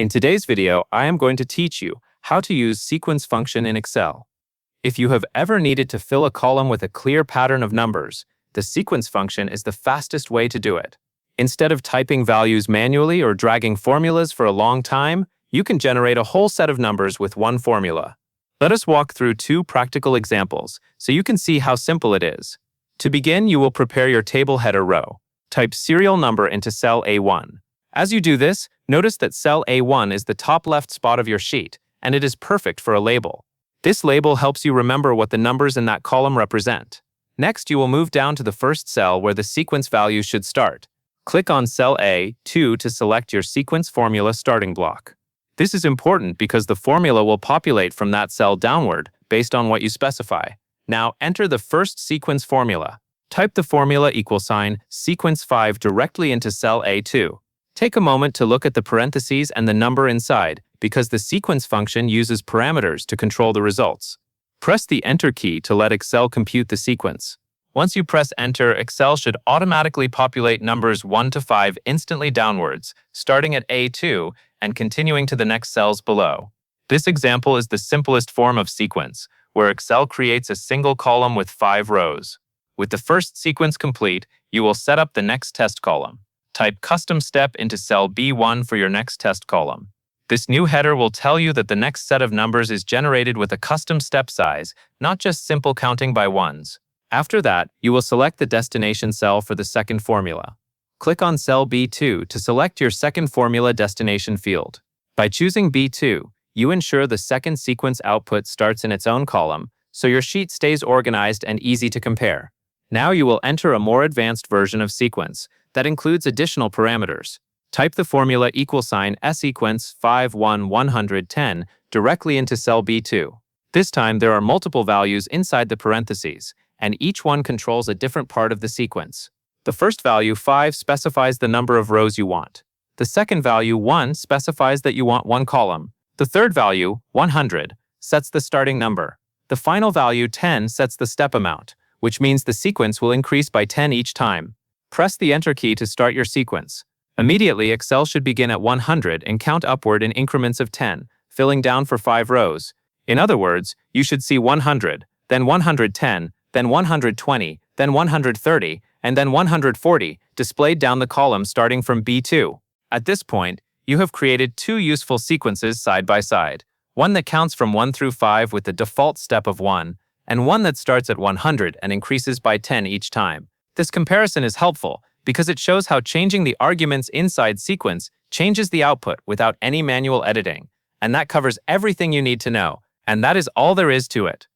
In today's video, I am going to teach you how to use sequence function in Excel. If you have ever needed to fill a column with a clear pattern of numbers, the sequence function is the fastest way to do it. Instead of typing values manually or dragging formulas for a long time, you can generate a whole set of numbers with one formula. Let us walk through two practical examples so you can see how simple it is. To begin, you will prepare your table header row. Type serial number into cell A1. As you do this, notice that cell A1 is the top left spot of your sheet, and it is perfect for a label. This label helps you remember what the numbers in that column represent. Next, you will move down to the first cell where the sequence value should start. Click on cell A2 to select your sequence formula starting block. This is important because the formula will populate from that cell downward based on what you specify. Now, enter the first sequence formula. Type the formula =sequence 5 directly into cell A2. Take a moment to look at the parentheses and the number inside, because the sequence function uses parameters to control the results. Press the Enter key to let Excel compute the sequence. Once you press Enter, Excel should automatically populate numbers 1 to 5 instantly downwards, starting at A2 and continuing to the next cells below. This example is the simplest form of sequence, where Excel creates a single column with 5 rows. With the first sequence complete, you will set up the next test column. Type Custom Step into cell B1 for your next test column. This new header will tell you that the next set of numbers is generated with a custom step size, not just simple counting by ones. After that, you will select the destination cell for the second formula. Click on cell B2 to select your second formula destination field. By choosing B2, you ensure the second sequence output starts in its own column, so your sheet stays organized and easy to compare. Now you will enter a more advanced version of sequence that includes additional parameters. Type the formula =sequence 51110 directly into cell B2. This time there are multiple values inside the parentheses, and each one controls a different part of the sequence. The first value, 5, specifies the number of rows you want. The second value, 1, specifies that you want one column. The third value, 100, sets the starting number. The final value, 10, sets the step amount, which means the sequence will increase by 10 each time. Press the Enter key to start your sequence. Immediately, Excel should begin at 100 and count upward in increments of 10, filling down for 5 rows. In other words, you should see 100, then 110, then 120, then 130, and then 140 displayed down the column starting from B2. At this point, you have created two useful sequences side by side, one that counts from 1 through 5 with the default step of 1, and one that starts at 100 and increases by 10 each time. This comparison is helpful because it shows how changing the arguments inside sequence changes the output without any manual editing. And that covers everything you need to know, and that is all there is to it.